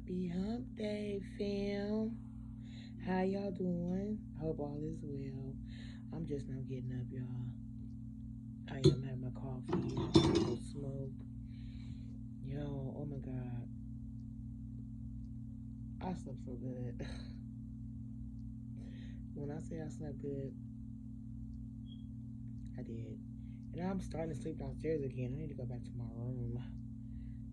Happy Hump Day, fam. How y'all doing? Hope all is well. I'm just now getting up, y'all. I am having my coffee, a little smoke. Yo, oh my God. I slept so good. When I say I slept good, I did. And I'm starting to sleep downstairs again. I need to go back to my room.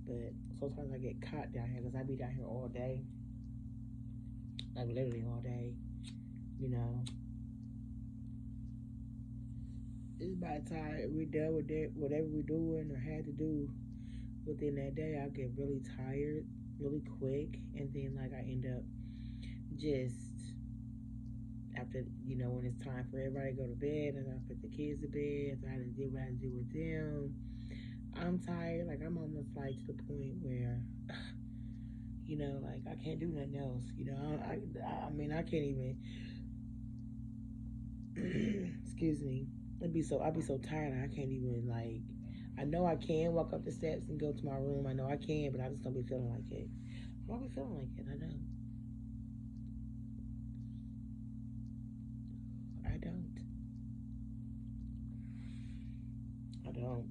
But sometimes I get caught down here because I be down here all day. Like literally all day. You know, it's by the time we're done with that, whatever we're doing or had to do within that day, I get really tired really quick, and then like I end up just after when it's time for everybody to go to bed and I put the kids to bed, so I had to do what I had to do with them. I'm tired, like I'm almost like to the point where like I can't do nothing else. I mean I can't even excuse me. I'd be so tired I can't even like I know I can walk up the steps and go to my room. I know I can, but I just don't be feeling like it. I don't be feeling like it. I know. I don't. I don't.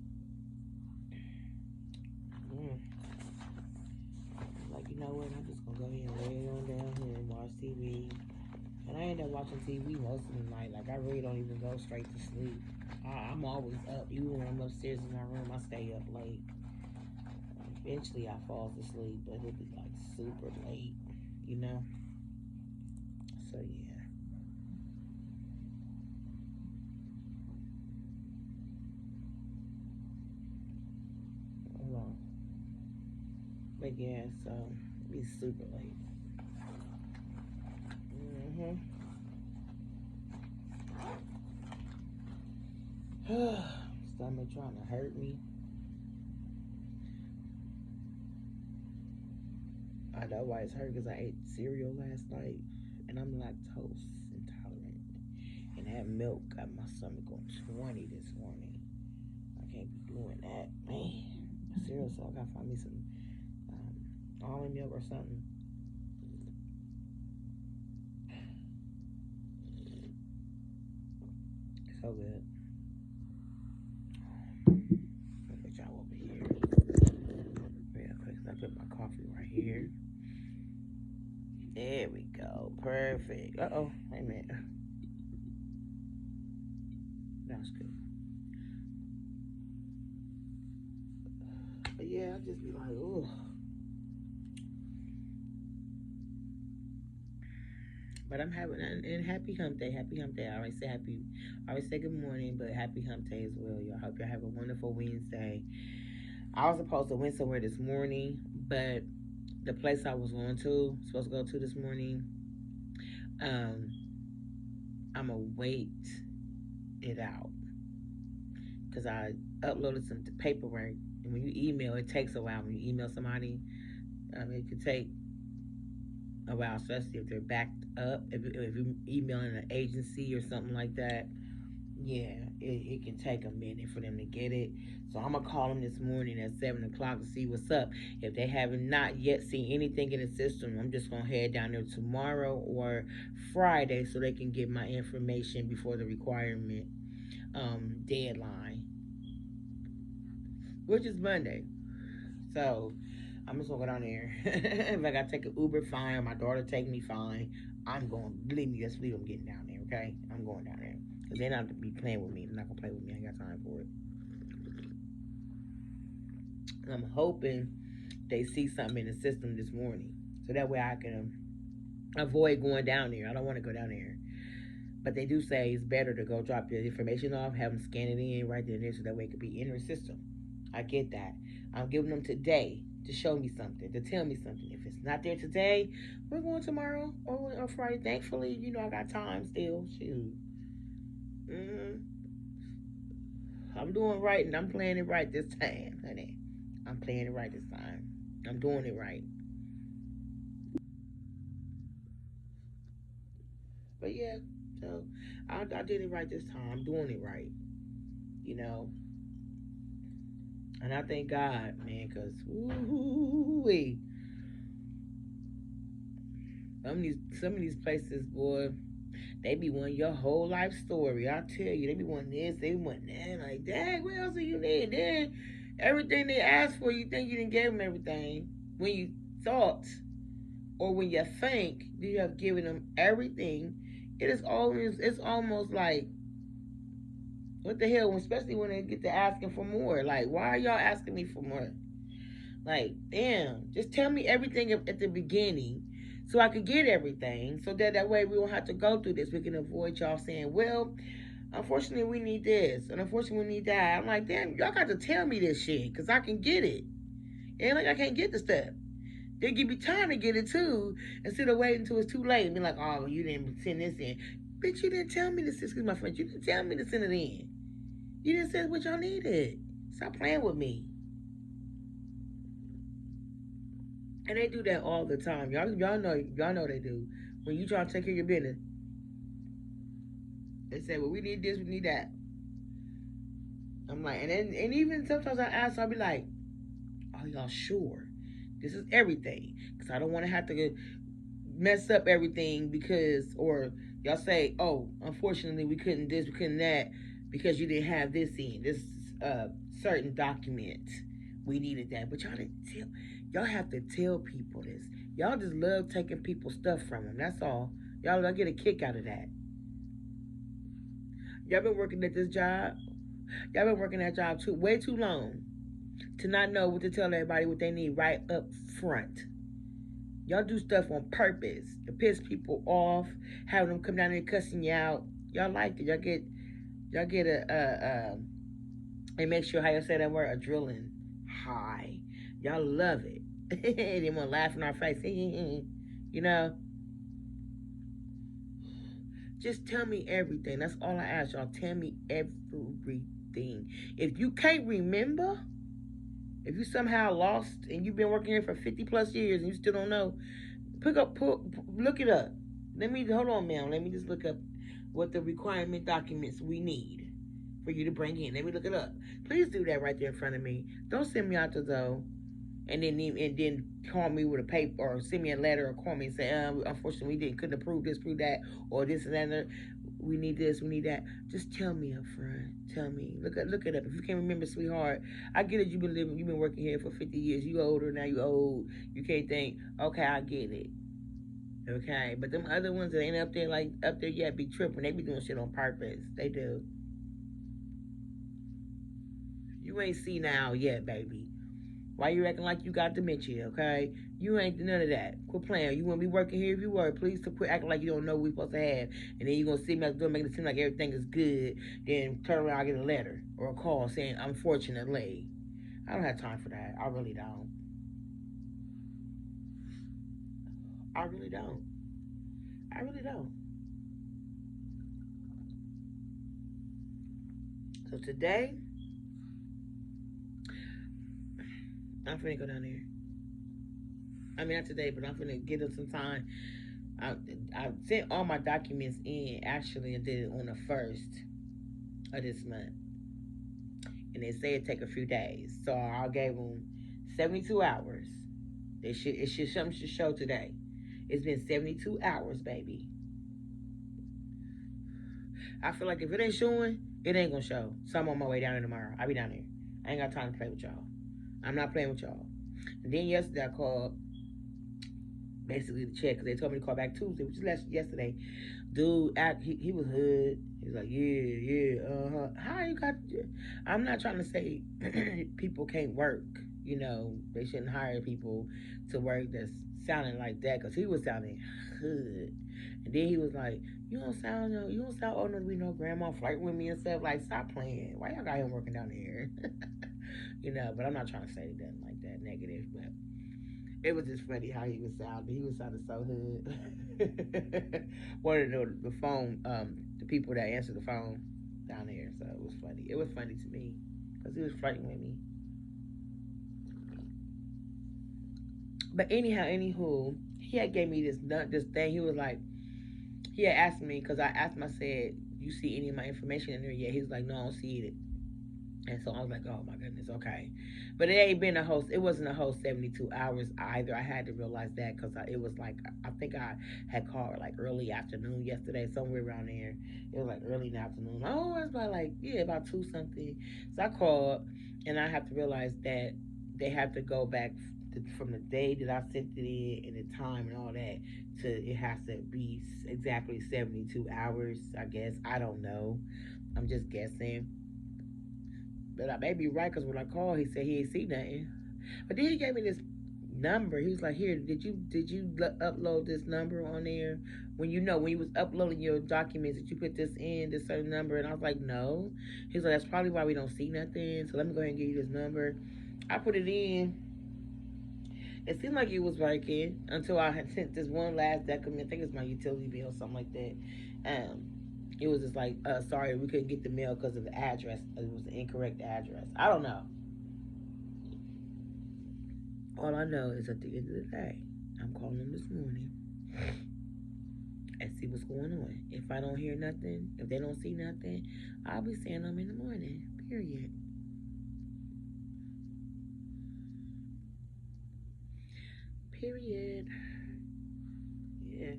Mm. Like what? I'm just gonna go ahead and lay on down here and watch TV. And I end up watching TV most of the night. Like I really don't even go straight to sleep. I'm always up. Even when I'm upstairs in my room, I stay up late. Eventually, I fall asleep, but it'll be like super late. You know. So yeah. Hold on. But yeah, so it'll be super late. Mm-hmm. Stomach trying to hurt me. I know why it's hurt because I ate cereal last night and I'm lactose intolerant. And that milk got my stomach on 20 this morning. I can't be doing that, man. Cereal, so I gotta find me some almond milk or something. So good. I'll put y'all over here real quick. So I put my coffee right here. There we go. Perfect. Uh oh. Wait a minute. That's good. But yeah, I just be like, ooh. But I'm having and happy hump day. Happy hump day. I always say happy. I always say good morning, but happy hump day as well, y'all. Hope y'all have a wonderful Wednesday. I was supposed to went somewhere this morning, but the place I was going to supposed to go to this morning, um, I'ma wait it out because I uploaded some paperwork. And when you email, it takes a while. When you email somebody, it could take a while, especially if they're backed up. If you're emailing an agency or something like that, yeah, it can take a minute for them to get it. So I'm gonna call them this morning at 7 o'clock to see what's up. If they have not yet seen anything in the system, I'm just gonna head down there tomorrow or Friday so they can get my information before the requirement deadline, which is Monday. So I'm just gonna go down there. If I gotta take an Uber, fine. My daughter take me, fine. I'm going. Believe me, just believe I'm getting down there. Okay, I'm going down there because they're not to be playing with me. They're not gonna play with me. I ain't got time for it. I'm hoping they see something in the system this morning, so that way I can avoid going down there. I don't want to go down there, but they do say it's better to go drop the information off, have them scan it in right there and there, so that way it could be in their system. I get that. I'm giving them today to show me something, to tell me something. If it's not there today, we're going tomorrow or Friday. Thankfully, I got time still. Shoot. hmm I'm doing right and I'm playing it right this time, honey. I'm playing it right this time. I'm doing it right. But yeah, so I did it right this time. I'm doing it right, you know. And I thank God, man, because woo Some of these places, boy, they be wanting your whole life story. I tell you, they be wanting this, they be wanting that. Like, dang, what else do you need? Then everything they ask for, you think you didn't give them everything. When you thought or when you think you have given them everything, it's almost like, what the hell? Especially when they get to asking for more. Like, why are y'all asking me for more? Like, damn, just tell me everything at the beginning so I could get everything. So that way we won't have to go through this. We can avoid y'all saying, well, unfortunately we need this. And unfortunately we need that. I'm like, damn, y'all got to tell me this shit because I can get it. And like I can't get the stuff. They give me time to get it too instead of waiting until it's too late and be like, oh, you didn't send this in. Bitch, you didn't tell me this. Excuse my friend. You didn't tell me to send it in. You didn't say what y'all needed. Stop playing with me. And they do that all the time. Y'all know they do. When you try to take care of your business, they say, well, we need this, we need that. I'm like, and even sometimes I ask, I'll be like, are y'all sure? This is everything. Because I don't want to have to mess up everything because, or y'all say, oh, unfortunately we couldn't this, we couldn't that because you didn't have this in this certain document. We needed that, but y'all didn't tell. Y'all have to tell people this. Y'all just love taking people's stuff from them. That's all. Y'all get a kick out of that. Y'all been working at this job. Y'all been working that job too way too long to not know what to tell everybody what they need right up front. Y'all do stuff on purpose to piss people off, having them come down there cussing you out. Y'all like it. Y'all get and make sure how you say that word, adrenaline high. Y'all love it. They want to laugh in our face. You know, just tell me everything. That's all I ask y'all. Tell me everything. If you can't remember, if you somehow lost and you've been working here for 50 plus years and you still don't know, look it up. Hold on, ma'am. Let me just look up what the requirement documents we need for you to bring in. Let me look it up. Please do that right there in front of me. Don't send me out the door and then call me with a paper or send me a letter or call me and say, unfortunately we couldn't approve this, prove that, or this and that. We need this, we need that. Just tell me up front. Tell me. Look it up. If you can't remember, sweetheart, I get it. You've been working here for 50 years. You older now. You old. You can't think. Okay, I get it. Okay, but them other ones that ain't up there yet be tripping. They be doing shit on purpose. They do. You ain't see now yet, baby. Why you acting like you got dementia, okay? You ain't none of that. Quit playing. You want to be working here if you were. Please quit acting like you don't know what we're supposed to have. And then you're going to see me at the door making it seem like everything is good. Then turn around and get a letter or a call saying, unfortunately. I don't have time for that. I really don't. I really don't. I really don't. So today, I'm finna go down there. I mean, not today, but I'm finna give them some time. I, I sent all my documents in actually and did it on the 1st of this month. And they say it take a few days. So I gave them 72 hours. Something should show today. It's been 72 hours, baby. I feel like if it ain't showing, it ain't gonna show. So I'm on my way down there tomorrow. I'll be down there. I ain't got time to play with y'all. I'm not playing with y'all. And then yesterday I called basically to check because they told me to call back Tuesday, which is yesterday. Dude, he was hood. He was like, yeah, How you got? I'm not trying to say people can't work. You know, they shouldn't hire people to work that's sounding like that because he was sounding hood. And then he was like, you don't sound old enough to be no grandma flirting with me and stuff. Like, stop playing. Why y'all got him working down here? You know, but I'm not trying to say that like that negative, but it was just funny how he was sounding. He was sounding so hood. One of the phone, the people that answered the phone down there. So it was funny. It was funny to me because he was flirting with me. But anyhow, anywho, he had gave me this thing. He was like, he had asked me because I asked him. I said, "You see any of my information in there yet?" He was like, "No, I don't see it." And so I was like, oh my goodness, okay. But it ain't been a whole, it wasn't a whole 72 hours either. I had to realize that because it was like, I think I had called like early afternoon yesterday, somewhere around there. It was like early in the afternoon. Oh, it was about like, yeah, about 2 something. So I called and I have to realize that they have to go back from the day that I sent it in and the time and all that to, it has to be exactly 72 hours, I guess. I don't know. I'm just guessing. But I may be right because when I called, he said he ain't see nothing. But then he gave me this number. He was like, "Here, did you upload this number on there? When you was uploading your documents, did you put this in this certain number?" And I was like, "No." He's like, "That's probably why we don't see nothing. So let me go ahead and give you this number." I put it in. It seemed like it was working until I had sent this one last document. I think it's my utility bill or something like that. Um, it was just like, sorry, we couldn't get the mail because of the address. It was the incorrect address. I don't know. All I know is at the end of the day, I'm calling them this morning and see what's going on. If I don't hear nothing, if they don't see nothing, I'll be seeing them in the morning. Period. Period. Yeah.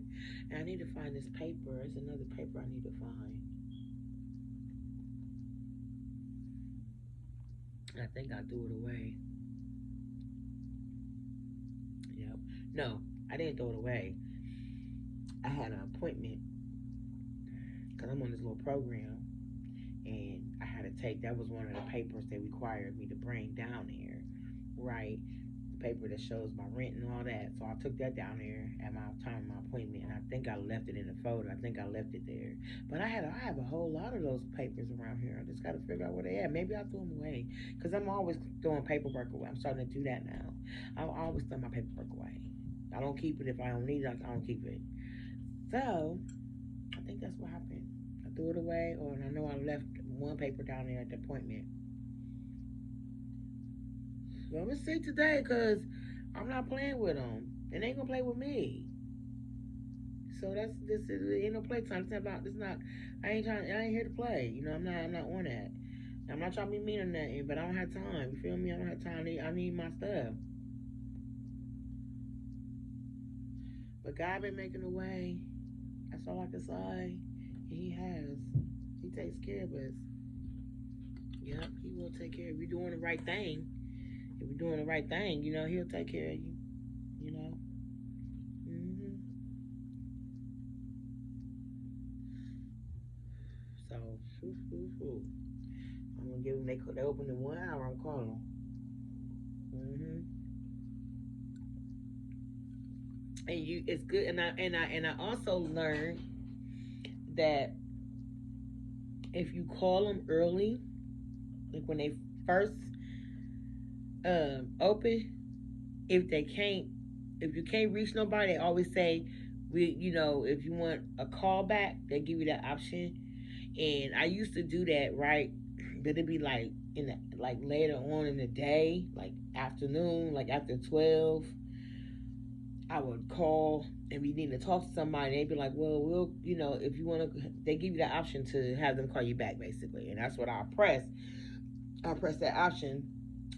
And I need to find this paper. There's another paper I need to find. I think I threw it away. Yep. No, I didn't throw it away. I had an appointment because I'm on this little program and I had to take, that was one of the papers they required me to bring down there, right? The paper that shows my rent and all that. So I took that down there at my time of my appointment, and I think I left it in the folder. I think I left it there. But I have a whole lot of those papers around here. I just got to figure out where they at. Maybe I threw them away because I'm always throwing paperwork away. I'm starting to do that now. I always throw my paperwork away. I don't keep it if I don't need it. I don't keep it. So I think that's what happened. I threw it away, or I know I left one paper down there at the appointment. So I'm gonna see today because I'm not playing with them, and they ain't gonna play with me. So that's this is ain't no play time. It's not about. It's not. I ain't trying. I ain't here to play. I'm not. I'm not on that. I'm not trying to be mean or nothing, but I don't have time. You feel me? I don't have time. I need my stuff. But God been making a way. That's all I can say. He has. He takes care of us. Yep, he will take care of you doing the right thing. If you're doing the right thing, he'll take care of you. You know. hmm So, shoo, shoo, shoo. I'm gonna give them. They open in 1 hour. I'm calling them. And it's good. And I also learned that if you call them early, like when they first open, if they can't, if you can't reach nobody, they always say, if you want a call back, they give you that option. And I used to do that, right? But it'd be like like later on in the day, like afternoon, like after 12. I would call and we need to talk to somebody. They'd be like, "Well, if you want to," they give you the option to have them call you back, basically, and that's what I press. I press that option,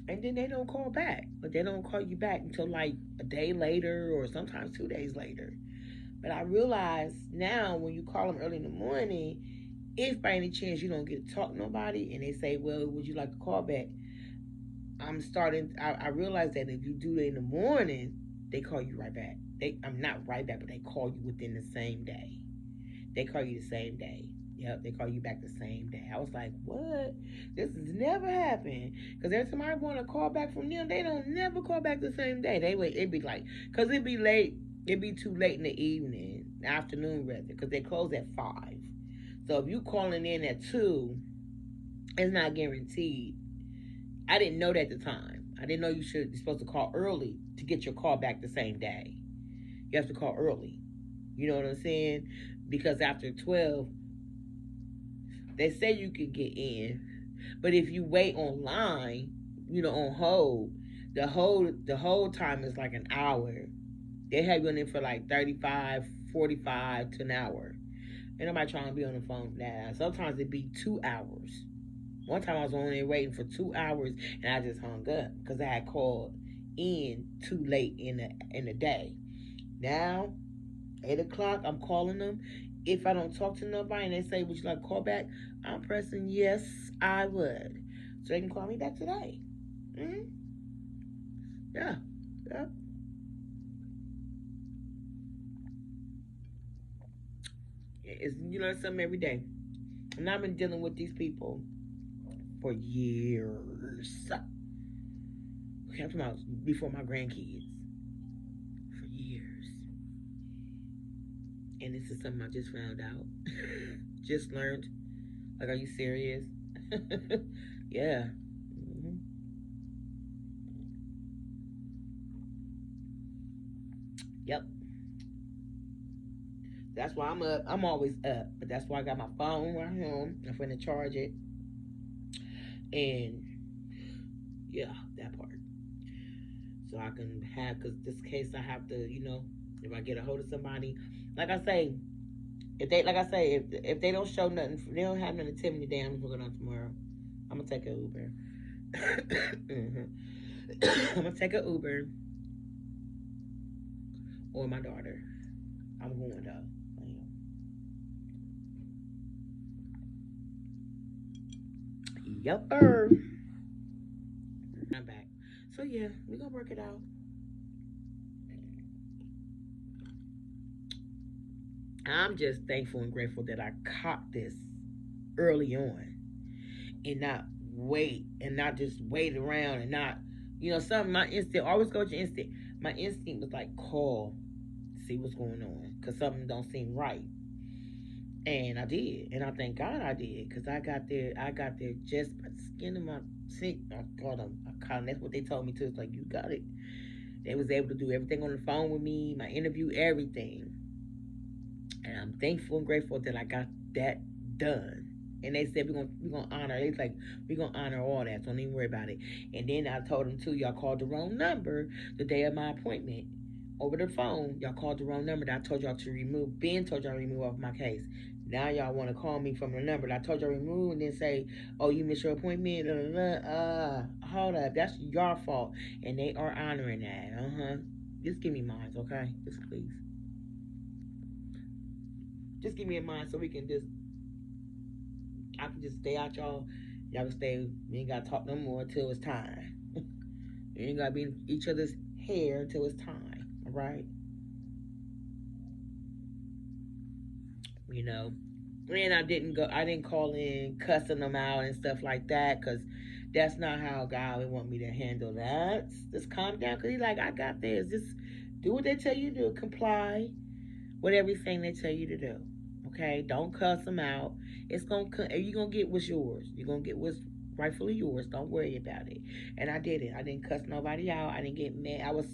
and then they don't call back, but they don't call you back until like a day later or sometimes 2 days later. But I realize now when you call them early in the morning, if by any chance you don't get to talk to nobody and they say, "Well, would you like a call back?" I realize that if you do it in the morning, they call you right back. I'm not right back, but they call you within the same day. They call you the same day. Yep, they call you back the same day. I was like, what? This has never happened. Because every time I want to call back from them, they don't never call back the same day. It'd be like, because it'd be late. It'd be too late in the evening, afternoon rather, because they close at 5. So if you calling in at 2, it's not guaranteed. I didn't know that at the time. I didn't know you're supposed to call early to get your call back the same day. You have to call early. You know what I'm saying? Because after 12, they say you could get in, but if you wait online, on hold, the whole time is like an hour. They have you in there for like 35, 45 to an hour. Ain't nobody trying to be on the phone for that. Sometimes it be 2 hours. One time I was on there waiting for 2 hours and I just hung up because I had called in too late in the day. Now 8 o'clock, I'm calling them. If I don't talk to nobody and they say, "Would you like to call back?" I'm pressing yes, I would, so they can call me back today. Mm-hmm. Yeah, yeah. It's something every day, and I've been dealing with these people for years. Okay, I'm talking about before my grandkids, for years, and this is something I just found out, just learned. Like, are you serious? Yeah. Hmm. Yep. That's why I'm up. I'm always up. But that's why I got my phone right here. I'm finna charge it. And yeah, that part. So I can have, because this case I have to, if I get a hold of somebody, like I say, if they don't show nothing, if they don't have nothing to tell me today, I'm going on tomorrow. I'm gonna take an Uber. Mhm. I'm gonna take an Uber or my daughter. I'm going though. Yep, I'm back. So yeah, we gonna work it out. I'm just thankful and grateful that I caught this early on and not not just wait around and not, something. My instinct always go to your instinct. My instinct was like, call, see what's going on, because something don't seem right. And I did, and I thank God I did, because I got there just by the skin of my teeth. I called them. I called them. That's what they told me too. It's like, you got it. They was able to do everything on the phone with me, my interview, everything. And I'm thankful and grateful that I got that done. And they said we're gonna honor. It's like we're gonna honor all that. So don't even worry about it. And then I told them too, y'all called the wrong number the day of my appointment over the phone. Y'all called the wrong number that I told y'all to remove. Ben told y'all to remove off my case. Now y'all want to call me from the number that I told y'all to remove and then say, "Oh, you missed your appointment." Blah, blah, blah. Hold up, that's your fault, and they are honoring that. Just give me mine, okay? Just please, just give me a mine so we can just I can just stay out y'all. Y'all can stay. We ain't gotta talk no more until it's time. We ain't gotta be in each other's hair until it's time. All right. You know. And I didn't go. I didn't call in cussing them out and stuff like that, cause that's not how God would want me to handle that. Just calm down, cause He's like, I got this. Just do what they tell you to do. Comply with everything they tell you to do. Okay, don't cuss them out. It's gonna come. You're gonna get what's yours. You're gonna get what's rightfully yours. Don't worry about it. And I did it. I didn't cuss nobody out. I didn't get mad. I was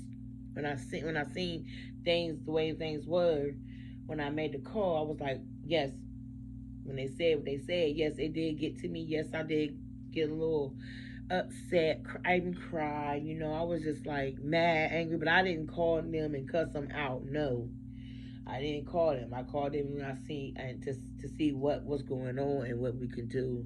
when I seen things the way things were. When I made the call, I was like, yes. When they said what they said, yes, it did get to me. Yes, I did get a little upset. I even cried. I was just like mad, angry, but I didn't call them and cuss them out. No, I didn't call them. I called them when I see and to see what was going on and what we could do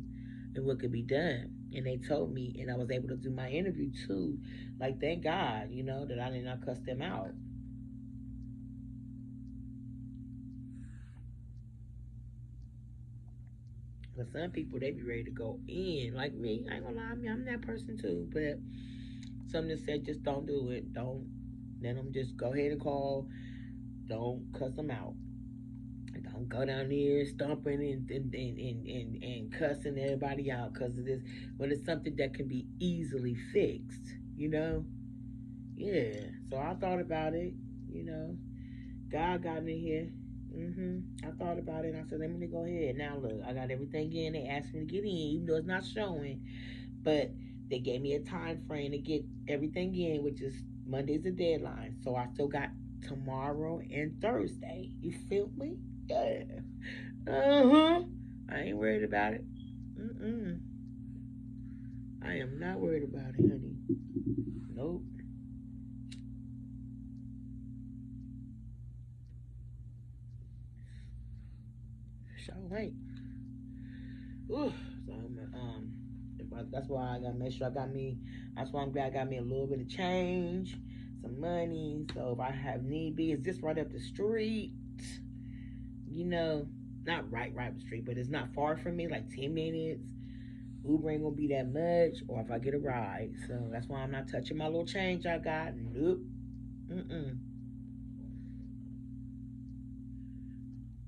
and what could be done. And they told me, and I was able to do my interview too. Like, thank God, that I did not cuss them out. But some people they be ready to go in, like me. I ain't gonna lie, I'm that person too. But some just said just don't do it. Don't let them just go ahead and call. Don't cuss them out. Don't go down there stomping and cussing everybody out because of this. But it's something that can be easily fixed, you know? Yeah. So I thought about it, you know. God got me here. I thought about it and I said, let me go ahead. Now look, I got everything in. They asked me to get in, even though it's not showing. But they gave me a time frame to get everything in, which is Monday's the deadline. So I still got tomorrow and Thursday. You feel me? Yeah. I ain't worried about it. Mm-mm. I am not worried about it, honey. Nope. So wait. Ooh. So I'm That's why I gotta make sure I got me. That's why I'm glad I got me a little bit of change, some money. So if I have need be, it's just right up the street. You know, not right up the street, but it's not far from me, like 10 minutes. Uber ain't gonna be that much, or if I get a ride. So that's why I'm not touching my little change I got. Nope. Mm-mm.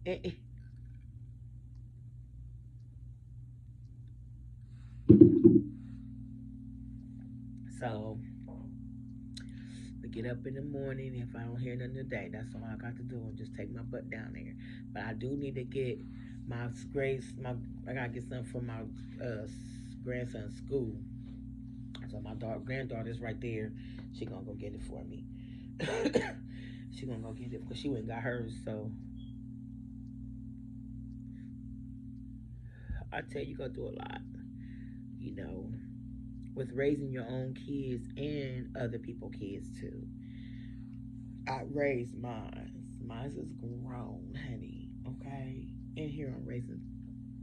Eh, eh. So to get up in the morning, if I don't hear nothing today, that's all I got to do. And just take my butt down there. But I do need to get my grades. I gotta get something for my grandson's school. So my granddaughter's right there. She gonna go get it for me. She gonna go get it because she went and got hers. So I tell you, go through a lot. You know, with raising your own kids and other people's kids too. I raised mine. Mine is grown, honey. Okay, and here I'm raising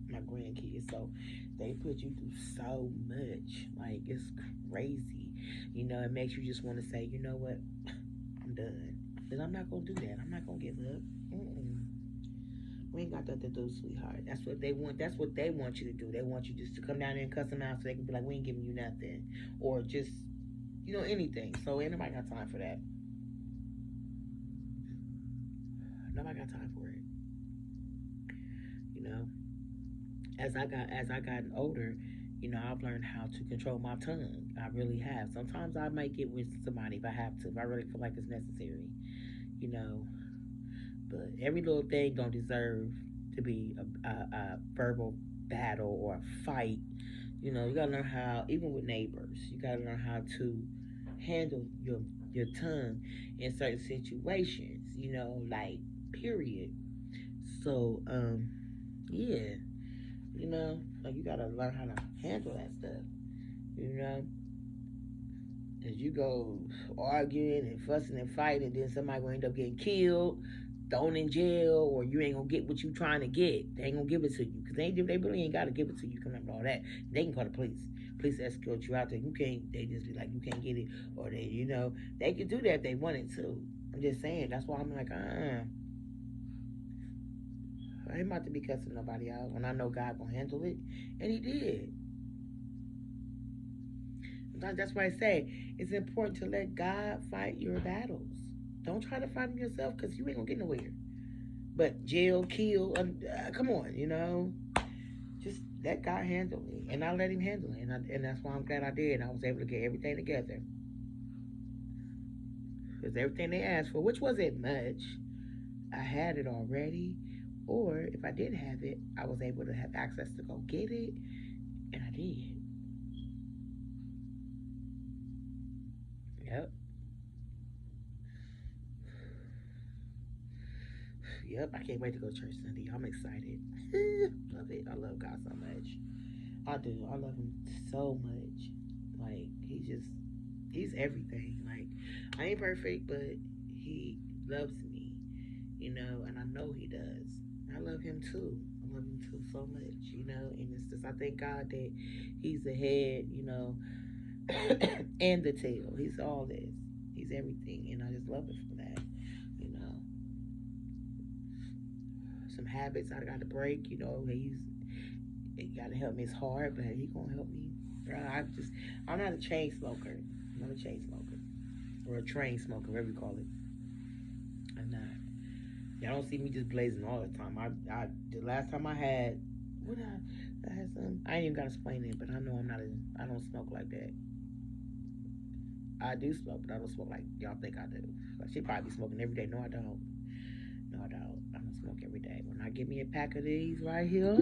my grandkids. So they put you through so much. Like it's crazy. You know, it makes you just want to say, you know what, I'm done. But I'm not gonna do that. I'm not gonna give up. Mm-mm. We ain't got nothing to do, sweetheart. That's what they want. That's what they want you to do. They want you just to come down there and cuss them out so they can be like, we ain't giving you nothing, or just anything. So ain't nobody got time for that. Nobody got time for it. You know, as I gotten older, I've learned how to control my tongue. I really have. Sometimes I might get with somebody if I have to, if I really feel like it's necessary. You know, but every little thing don't deserve to be a verbal battle or a fight. You gotta learn how, even with neighbors, you gotta learn how to handle your tongue in certain situations. Like period. So yeah, like you gotta learn how to handle that stuff. You know, as you go arguing and fussing and fighting, and then somebody gonna end up getting killed, thrown in jail, or you ain't gonna get what you trying to get. They ain't gonna give it to you because they really ain't gotta give it to you. Come up with all that, they can call the police. Police escort you out there. You can't. They just be like, you can't get it, or they could do that if they wanted to. I'm just saying. That's why I'm like, I ain't about to be cussing nobody out when I know God gonna handle it, and He did. That's why I say it's important to let God fight your battles. Don't try to fight them yourself because you ain't gonna get nowhere. But jail, kill, come on, just let God handle it, and I let Him handle it, and that's why I'm glad I did. I was able to get everything together because everything they asked for, which wasn't much, I had it already, or if I did have it, I was able to have access to go get it, and I did. Yep. Yep, I can't wait to go to church Sunday. I'm excited. Love it. I love God so much. I do. I love Him so much. Like He's everything. Like I ain't perfect, but He loves me. And I know He does. I love Him too. I love Him too so much. And it's just I thank God that He's the head. And the tail. He's all this. He's everything, and I just love Him for that. You know, some habits I got to break. He got to help me. It's hard, but He gonna help me. I'm not a chain smoker. I'm not a chain smoker or a train smoker, whatever you call it. I'm not. Y'all don't see me just blazing all the time. The last time I had, what I had some. I ain't even gotta explain it, but I know I'm not. I don't smoke like that. I do smoke, but I don't smoke like y'all think I do. Like she probably be smoking every day. No, I don't. No, I don't. I don't smoke every day. When I give me a pack of these right here,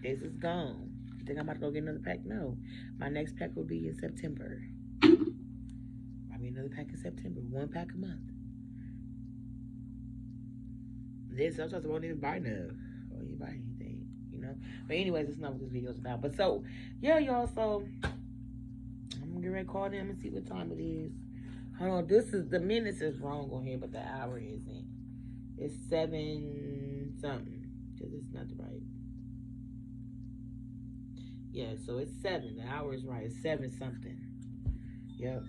this is gone. You think I'm about to go get another pack? No. My next pack will be in September. I mean, another pack in September. One pack a month. This sometimes I won't even buy enough. I won't even buy anything. But anyways, that's not what this video is about. But so, yeah, y'all. So I'm gonna get ready to call them and see what time it is. Hold on, the minutes is wrong on here, but the hour isn't. It's 7 something. Cause it's not the right. Yeah, so it's 7. The hour is right. It's 7 something. Yep.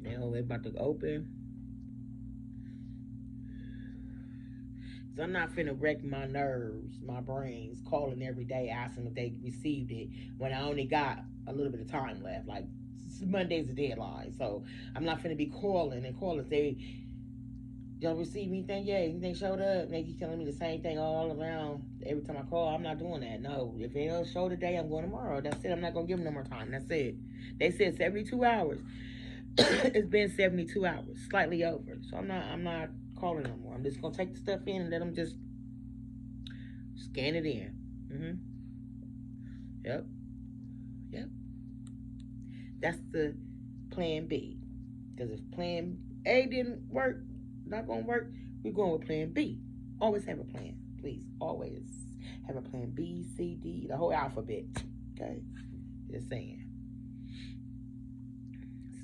They about to open. So I'm not finna wreck my nerves, my brains, calling every day asking if they received it when I only got a little bit of time left. Like Monday's the deadline, so I'm not finna be calling and calling. They don't receive anything yet. Anything showed up? They keep telling me the same thing all around. Every time I call, I'm not doing that. No, if they don't show today, I'm going tomorrow. That's it. I'm not gonna give them no more time. That's it. They said 72 hours. It's been 72 hours, slightly over. So I'm not calling no more. I'm just gonna take the stuff in and let them just scan it in. Yep. Yep. That's the plan B. Because if plan A didn't work, not gonna work, we're going with plan B. Always have a plan. Please, always have a plan B, C, D, the whole alphabet. Okay? Just saying.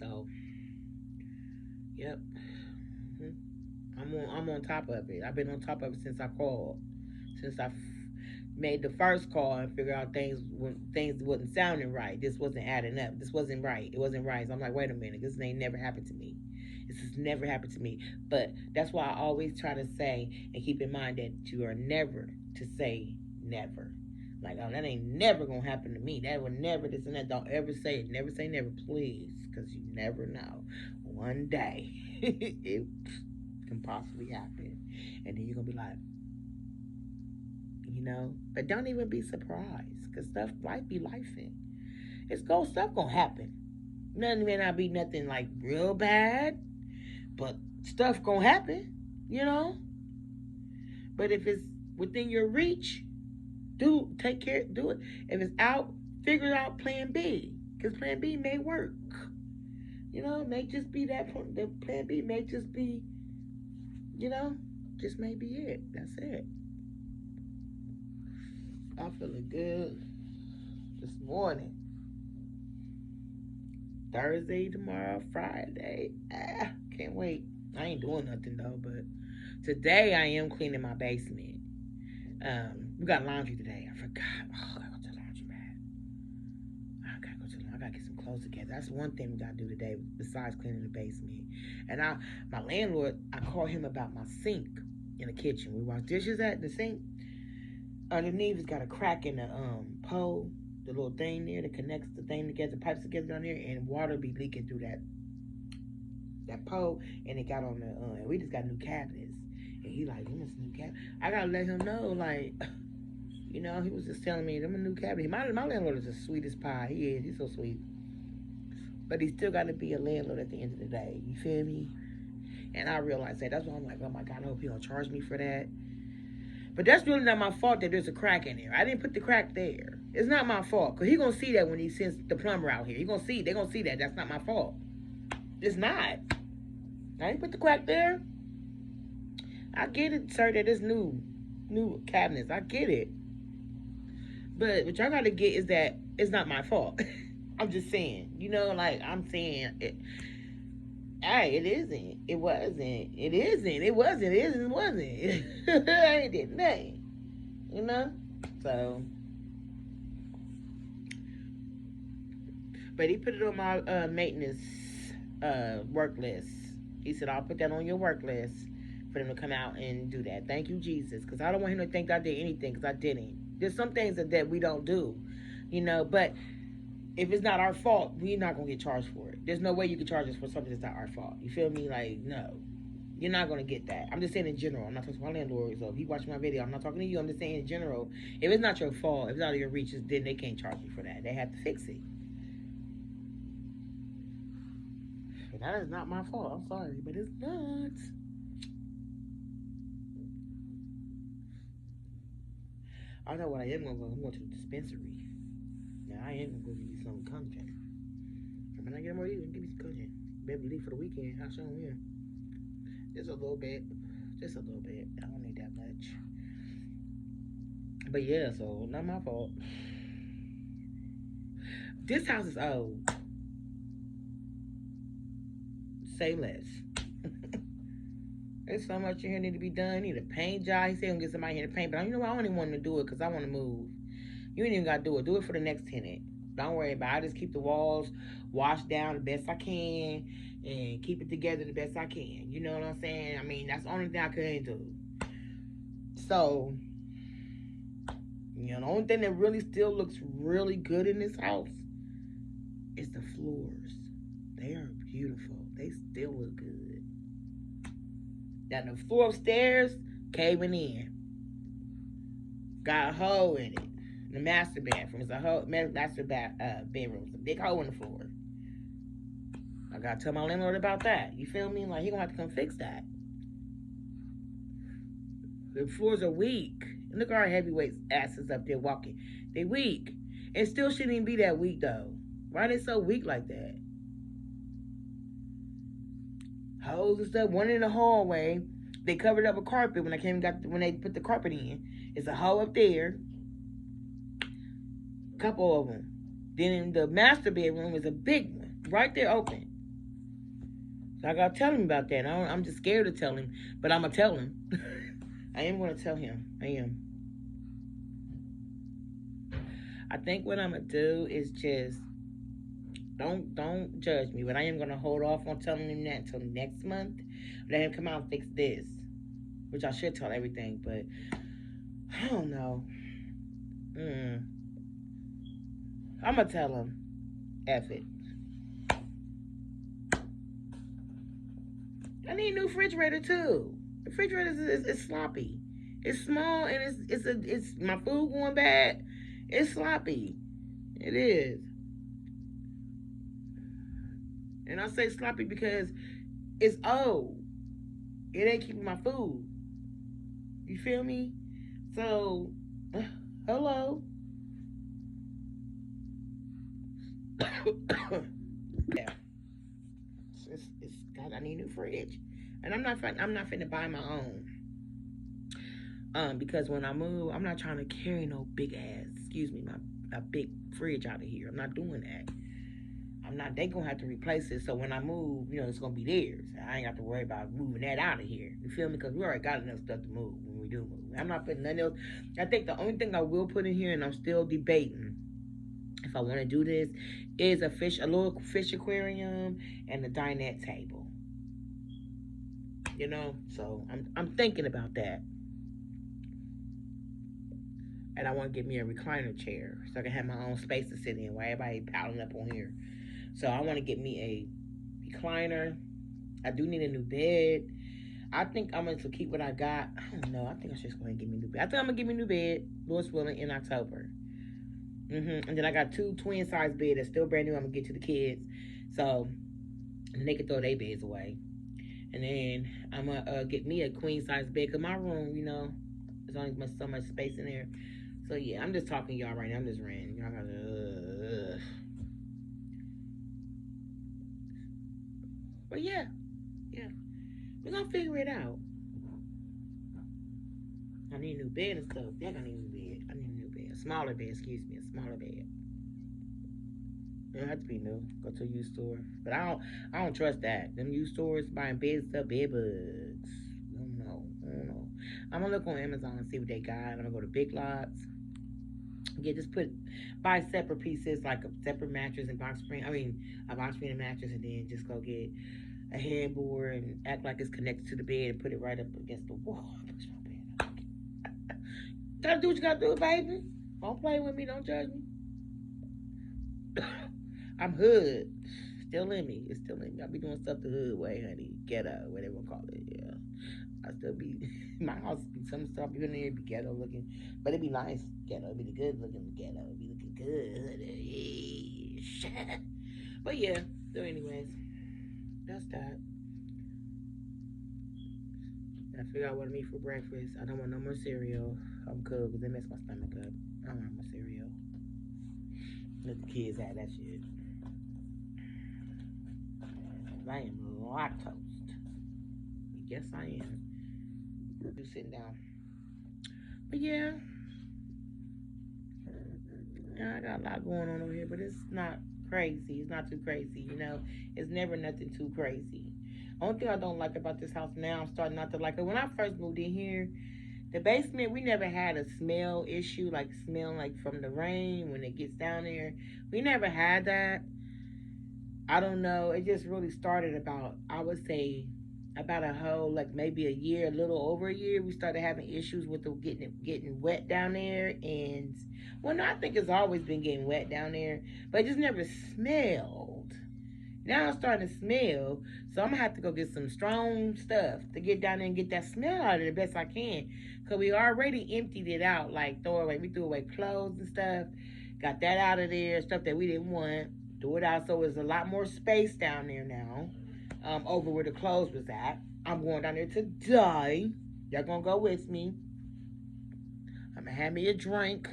So, yep. I'm on top of it. I've been on top of it since I called. Since I made the first call and figured out things wasn't sounding right. This wasn't adding up. This wasn't right. It wasn't right. So I'm like, wait a minute. This ain't never happened to me. This has never happened to me. But that's why I always try to say and keep in mind that you are never to say never. Like, oh, that ain't never gonna happen to me. That would never this and that. Don't ever say it. Never say never, please, because you never know. One day it can possibly happen, and then you're gonna be like, but don't even be surprised, because stuff might be lifing. Stuff gonna happen. Nothing may not be nothing like real bad, but stuff gonna happen, you know. But if it's within your reach, take care, do it. If it's out, figure out plan B, because plan B may work. It may just be that the plan B may just be, just may be it. That's it. I'm feeling good this morning. Thursday, tomorrow, Friday. Can't wait. I ain't doing nothing though, but today I am cleaning my basement. We got laundry today. I forgot. Oh, I gotta go to the laundromat. I gotta get some clothes together. That's one thing we gotta do today besides cleaning the basement. And my landlord, I called him about my sink in the kitchen. We wash dishes at the sink. Underneath, it's got a crack in the pole, the little thing there that connects the thing together, the pipes together down there, and water be leaking through that pole, and it got on the and we just got new cabinets, and he like, you want some new cabinet? I gotta let him know, like, he was just telling me, them a new cabinet. My landlord is the sweetest pie. He's so sweet, but he still got to be a landlord at the end of the day. You feel me? And I realized that. That's why I'm like, oh my God, I hope he don't charge me for that. But that's really not my fault that there's a crack in there. I didn't put the crack there. It's not my fault. Because he's going to see that when he sends the plumber out here. They're going to see that. That's not my fault. It's not. I didn't put the crack there. I get it, sir, that it's new cabinets. I get it. But what y'all got to get is that it's not my fault. I'm just saying. I'm saying it. Hey, it isn't. It wasn't. It isn't. It wasn't. It isn't. It wasn't. I ain't did nothing. So. But he put it on my maintenance work list. He said, I'll put that on your work list for them to come out and do that. Thank you, Jesus. Because I don't want him to think I did anything, because I didn't. There's some things that we don't do. But if it's not our fault, we're not going to get charged for it. There's no way you can charge us for something that's not our fault. You feel me? Like, no. You're not going to get that. I'm just saying in general. I'm not talking to my landlord. So if he watched my video, I'm not talking to you. I'm just saying in general. If it's not your fault, if it's out of your reach, then they can't charge you for that. They have to fix it. And that is not my fault. I'm sorry, but it's not. I know what I am going to go. I'm going to the dispensary. Now, I am going to go give me some content. When I get more, you can give me some content. Baby, leave for the weekend. I'll show them here. Just a little bit. Just a little bit. I don't need that much. But yeah, so not my fault. This house is old. Say less. There's so much in here need to be done. Need a paint job. He said he'll get somebody here to paint, but I don't even want him to do it because I want to move. You ain't even got to do it. Do it for the next tenant. Don't worry about it. I just keep the walls washed down the best I can and keep it together the best I can. You know what I'm saying? I mean, that's the only thing I couldn't do. So, the only thing that really still looks really good in this house is the floors. They are beautiful. They still look good. Now, the floor upstairs caving in. Got a hole in it. The master bathroom. It's a whole master bedroom. It's a big hole in the floor. I gotta tell my landlord about that. You feel me? Like, he gonna have to come fix that. The floors are weak. And look at our heavyweight asses up there walking. They weak. It still shouldn't even be that weak though. Why are they so weak like that? Holes and stuff. One in the hallway. They covered up a carpet when they put the carpet in. It's a hole up there. Couple of them. Then in the master bedroom is a big one right there open. So I gotta tell him about that. I'm just scared to tell him, but I'm gonna tell him. I am gonna tell him. I am. I think what I'm gonna do is just don't judge me, but I am gonna hold off on telling him that until next month. Let him come out and fix this, which I should tell everything, but I don't know. I'm gonna tell him. F it. I need a new refrigerator too. The refrigerator is sloppy. It's small and it's my food going bad. It's sloppy. It is. And I say sloppy because it's old. It ain't keeping my food. You feel me? So, hello. Yeah. It's God, I need a new fridge. And I'm not finna buy my own. Because when I move, I'm not trying to carry no big ass, a big fridge out of here. I'm not doing that. They gonna have to replace it. So when I move, it's gonna be theirs. I ain't got to worry about moving that out of here. You feel me? Because we already got enough stuff to move when we do move. I'm not putting nothing else. I think the only thing I will put in here, and I'm still debating if I want to do this, is a little fish aquarium and a dinette table. So I'm thinking about that. And I want to get me a recliner chair so I can have my own space to sit in while everybody piling up on here. So I want to get me a recliner. I do need a new bed. I think I'm going to keep what I got. I don't know. I think I should just go ahead and get me a new bed. I think I'm going to get me a new bed, Lord's willing, in October. And then I got 2 twin size beds that's still brand new. I'm going to get to the kids. So they can throw their beds away. And then I'm going to get me a queen size bed because my room, there's only so much space in there. So yeah, I'm just talking to y'all right now. I'm just ranting. Y'all gotta. But yeah, we're gonna figure it out. I need a new bed and stuff. Yeah, I need a new bed. I need a new bed. A smaller bed, excuse me, a smaller bed. It have to be new. Go to a used store, but I don't trust that. Them used stores buying bed stuff, bed bugs. I don't know. I'm gonna look on Amazon and see what they got. I'm gonna go to Big Lots. Buy separate pieces, like a separate mattress and box spring. A box spring and mattress, and then just go get a headboard and act like it's connected to the bed and put it right up against the wall. Push my bed. Gotta do what you gotta do, baby. Don't play with me. Don't judge me. I'm hood. Still in me. It's still in me. I be doing stuff the hood way, honey. Ghetto, whatever you call it. Yeah. I still be my house be some stuff even there be ghetto looking, but it be nice ghetto. It be the good looking ghetto. It be looking good. But yeah. So anyways, that's that. I figure out what to eat for breakfast. I don't want no more cereal. I'm cool because it messed my stomach up. I don't want more cereal. Let the kids have that shit. I am lactose. Yes, I am. Just sitting down. But yeah, I got a lot going on over here, but it's not crazy. It's not too crazy, It's never nothing too crazy. Only thing I don't like about this house now, I'm starting not to like it. When I first moved in here, The basement, we never had a smell issue, like smell like from the rain when it gets down there. We never had that. I don't know. It just really started about, I would say, about a whole, like maybe a year, a little over a year. We started having issues with the getting wet down there, and well, no, I think it's always been getting wet down there, but it just never smelled. Now it's starting to smell, so I'm gonna have to go get some strong stuff to get down there and get that smell out of it the best I can. Cause we already emptied it out, like throw away. We threw away clothes and stuff, got that out of there, stuff that we didn't want. Threw it out, so there's a lot more space down there now, over where the clothes was at. I'm going down there today. Y'all gonna go with me? I'm gonna have me a drink,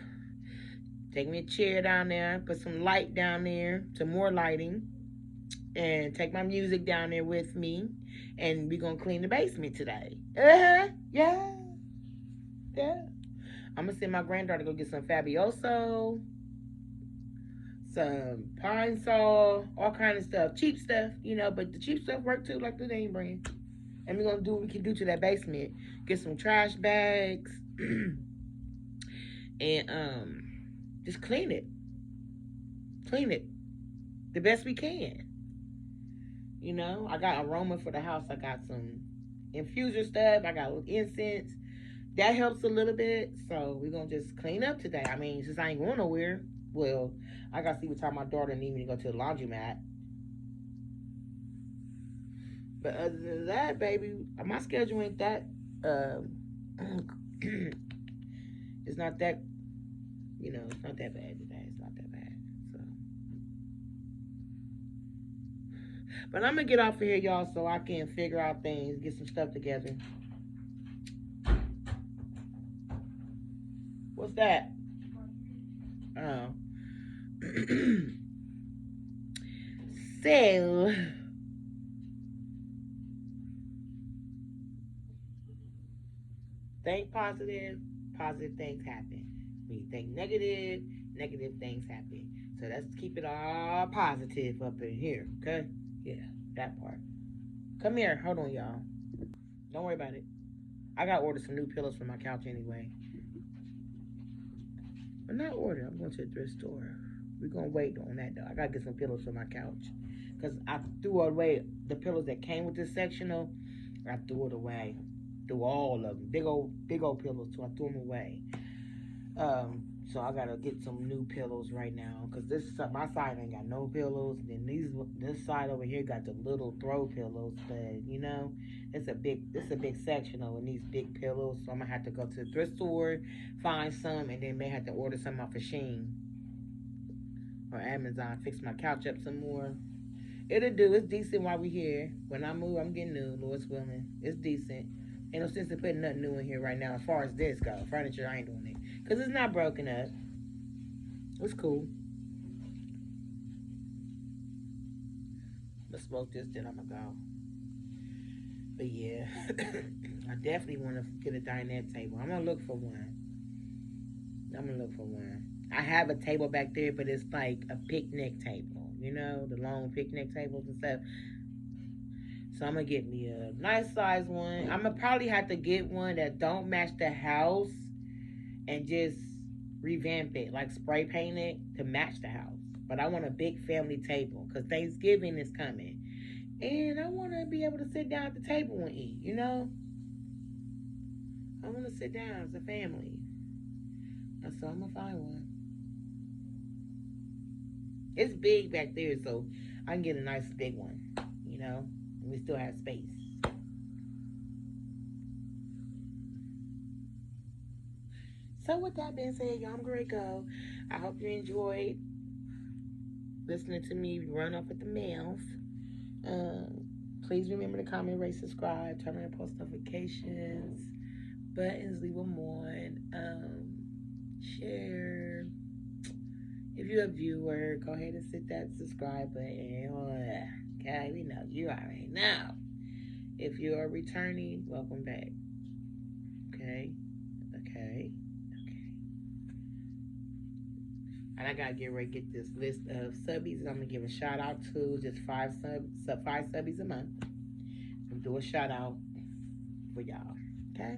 take me a chair down there, put some light down there, some more lighting, and take my music down there with me, and we're gonna clean the basement today. Yeah, yeah. I'm gonna send my granddaughter to go get some Fabioso, some Pine Sol, all kind of stuff, cheap stuff, but the cheap stuff work too, like the name brand. And we're gonna do what we can do to that basement. Get some trash bags, and just clean it. Clean it the best we can. I got aroma for the house. I got some infuser stuff. I got incense. That helps a little bit. So we're going to just clean up today. I mean, since I ain't going nowhere, well, I got to see what time my daughter need me to go to the laundromat. But other than that, baby, my schedule ain't that, it's not that, it's not that bad today. It's not that bad. So. But I'm going to get off of here, y'all, so I can figure out things, get some stuff together. What's that? Oh. So, think positive, positive things happen. When you think negative, negative things happen. So let's keep it all positive up in here, okay? Yeah, that part. Come here. Hold on, y'all. Don't worry about it. I got to order some new pillows for my couch anyway. But not order. I'm going to the thrift store. We're going to wait on that, though. I got to get some pillows for my couch. Because I threw away the pillows that came with this sectional. I threw it away. Threw all of them. Big old pillows, too. I threw them away. So I gotta get some new pillows right now, cause my side ain't got no pillows. Then this side over here got the little throw pillows, but it's a big sectional and these big pillows. So I'm gonna have to go to the thrift store, find some, and then may have to order some off of Shein or Amazon. Fix my couch up some more. It'll do. It's decent while we here. When I move, I'm getting new. Lord's willing, it's decent. Ain't no sense in putting nothing new in here right now. As far as this goes, furniture, I ain't doing it. Because it's not broken up. It's cool. Let's smoke this, then I'm going to go. But yeah, I definitely want to get a dinette table. I'm going to look for one. I have a table back there, but it's like a picnic table. The long picnic tables and stuff. So I'm going to get me a nice size one. I'm going to probably have to get one that don't match the house and just revamp it, like spray paint it to match the house. But I want a big family table because Thanksgiving is coming. And I want to be able to sit down at the table and eat, I want to sit down as a family. So I'm going to find one. It's big back there, so I can get a nice big one, and we still have space. So with that being said, y'all, I'm going to go. I hope you enjoyed listening to me run off at the mouth. Please remember to comment, rate, subscribe, turn on post notifications, buttons, leave them on, share. If you're a viewer, go ahead and hit that subscribe button. Okay, we know you already know. If you're returning, welcome back. Okay. And I gotta get ready to get this list of subbies I'm gonna give a shout out to. Just five subbies a month. I'm gonna do a shout out for y'all. Okay?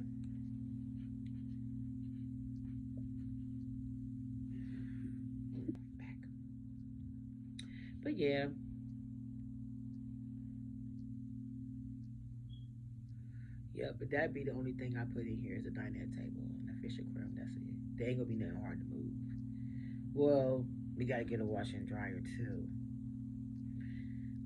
But yeah. Yeah, but that'd be the only thing I put in here is a dinette table and a fish aquarium. That's it. They ain't gonna be nothing hard to move. Well, we gotta get a washer and dryer too.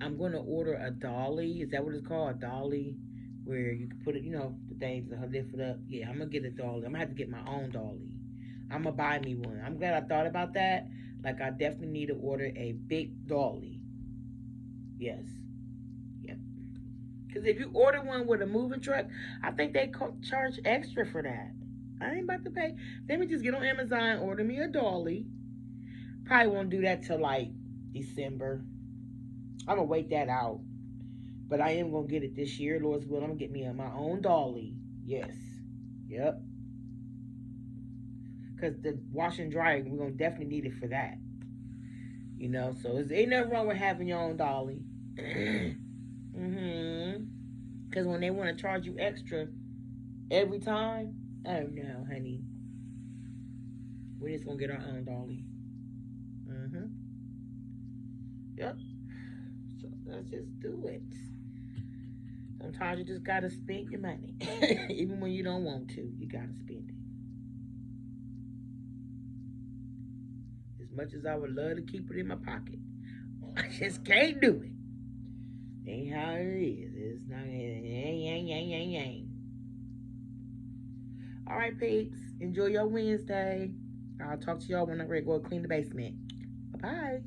I'm gonna order a dolly. Is that what it's called? A dolly, where you can put it, the things that lift it up. Yeah, I'm gonna get a dolly. I'm gonna have to get my own dolly. I'm gonna buy me one. I'm glad I thought about that. Like I definitely need to order a big dolly. Yes. Yep. Because if you order one with a moving truck, I think they charge extra for that. I ain't about to pay. Let me just get on Amazon, order me a dolly. Probably won't do that till like December. I'm gonna wait that out. But I am gonna get it this year, Lord's will. I'm gonna get me my own dolly. Yes. Yep. Because the wash and dry, we're gonna definitely need it for that. So ain't nothing wrong with having your own dolly. Mm-hmm. Because when they want to charge you extra every time, oh no, honey. We're just gonna get our own dolly. Mm-hmm. Yep. So let's just do it. Sometimes you just gotta spend your money. Even when you don't want to, you gotta spend it. As much as I would love to keep it in my pocket, I just can't do it. Ain't how it is. It's not. Ain't. All right, peeps. Enjoy your Wednesday. I'll talk to y'all when I'm ready to go clean the basement. Bye bye.